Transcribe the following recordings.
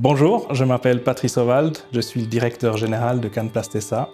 Bonjour, je m'appelle Patrice Ovald, je suis le directeur général de Canplast SA.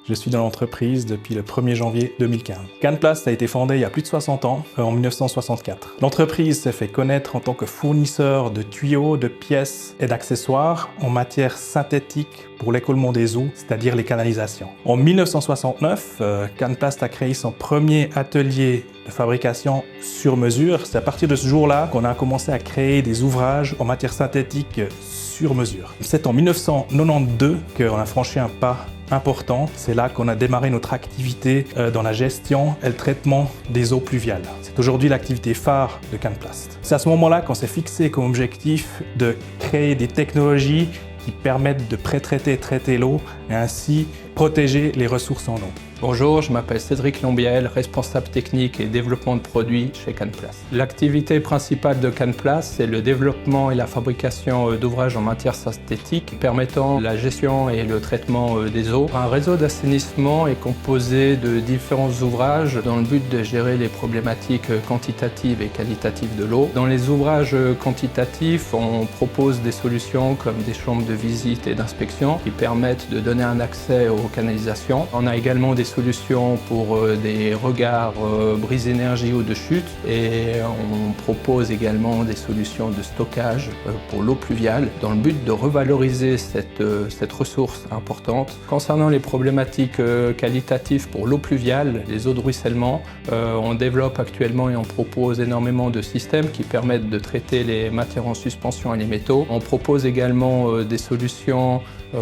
Je suis dans l'entreprise depuis le 1er janvier 2015. Canplast a été fondé il y a plus de 60 ans, en 1964. L'entreprise s'est fait connaître en tant que fournisseur de tuyaux, de pièces et d'accessoires en matière synthétique pour l'écoulement des eaux, c'est-à-dire les canalisations. En 1969, Canplast a créé son premier atelier de fabrication sur mesure. C'est à partir de ce jour-là qu'on a commencé à créer des ouvrages en matière synthétique sur mesure. C'est en 1992 qu'on a franchi un pas important. C'est là qu'on a démarré notre activité dans la gestion et le traitement des eaux pluviales. C'est aujourd'hui l'activité phare de Canplast. C'est à ce moment-là qu'on s'est fixé comme objectif de créer des technologies qui permettent de pré-traiter et traiter l'eau et ainsi protéger les ressources en eau. Bonjour, je m'appelle Cédric Lombiel, responsable technique et développement de produits chez Canplast. L'activité principale de Canplast, c'est le développement et la fabrication d'ouvrages en matière synthétique permettant la gestion et le traitement des eaux. Un réseau d'assainissement est composé de différents ouvrages dans le but de gérer les problématiques quantitatives et qualitatives de l'eau. Dans les ouvrages quantitatifs, on propose des solutions comme des chambres de visite et d'inspection qui permettent de donner un accès aux canalisations. On a également des solutions pour des regards brise énergie ou de chute et on propose également des solutions de stockage pour l'eau pluviale dans le but de revaloriser cette ressource importante. Concernant les problématiques qualitatives pour l'eau pluviale, les eaux de ruissellement, on développe actuellement et on propose énormément de systèmes qui permettent de traiter les matières en suspension et les métaux. On propose également des solutions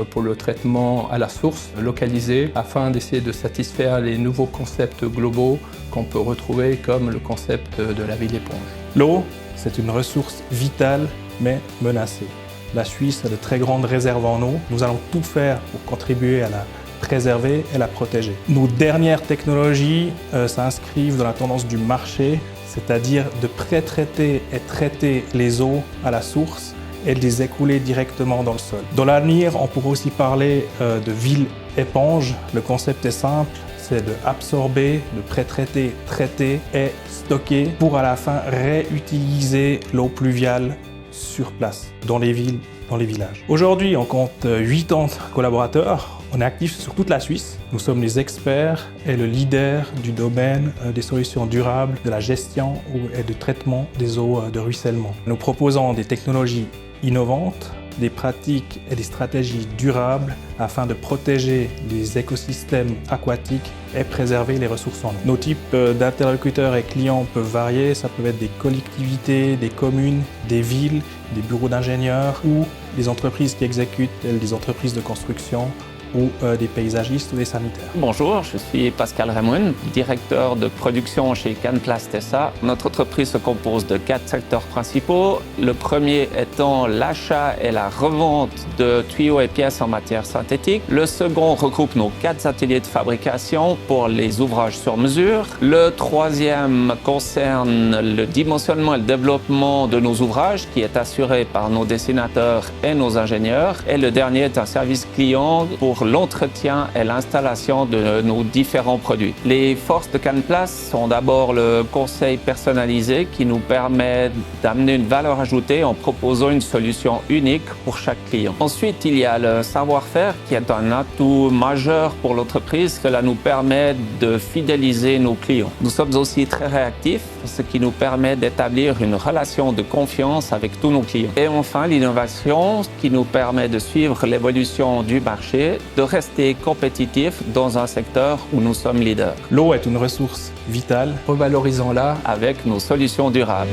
pour le traitement à la source, localisé, afin d'essayer de satisfaire les nouveaux concepts globaux qu'on peut retrouver comme le concept de la ville éponge. L'eau, c'est une ressource vitale mais menacée. La Suisse a de très grandes réserves en eau. Nous allons tout faire pour contribuer à la préserver et la protéger. Nos dernières technologies s'inscrivent dans la tendance du marché, c'est-à-dire de pré-traiter et traiter les eaux à la source et de les écouler directement dans le sol. Dans l'avenir, on pourrait aussi parler de ville éponge. Le concept est simple, c'est de absorber, de pré-traiter, traiter et stocker pour à la fin réutiliser l'eau pluviale sur place, dans les villes, dans les villages. Aujourd'hui, on compte 80 collaborateurs. On est actifs sur toute la Suisse. Nous sommes les experts et le leader du domaine des solutions durables, de la gestion et du traitement des eaux de ruissellement. Nous proposons des technologies innovantes, des pratiques et des stratégies durables afin de protéger les écosystèmes aquatiques et préserver les ressources en eau. Nos types d'interlocuteurs et clients peuvent varier. Ça peut être des collectivités, des communes, des villes, des bureaux d'ingénieurs ou des entreprises qui exécutent, des entreprises de construction ou des paysagistes ou des sanitaires. Bonjour, je suis Pascal Raymond, directeur de production chez Canplast SA. Notre entreprise se compose de 4 secteurs principaux. Le premier étant l'achat et la revente de tuyaux et pièces en matière synthétique. Le second regroupe nos 4 ateliers de fabrication pour les ouvrages sur mesure. Le troisième concerne le dimensionnement et le développement de nos ouvrages qui est assuré par nos dessinateurs et nos ingénieurs. Et le dernier est un service client pour l'entretien et l'installation de nos différents produits. Les forces de Canplast sont d'abord le conseil personnalisé qui nous permet d'amener une valeur ajoutée en proposant une solution unique pour chaque client. Ensuite, il y a le savoir-faire qui est un atout majeur pour l'entreprise. Cela nous permet de fidéliser nos clients. Nous sommes aussi très réactifs, ce qui nous permet d'établir une relation de confiance avec tous nos clients. Et enfin, l'innovation qui nous permet de suivre l'évolution du marché, de rester compétitif dans un secteur où nous sommes leaders. L'eau est une ressource vitale. Revalorisons-la avec nos solutions durables.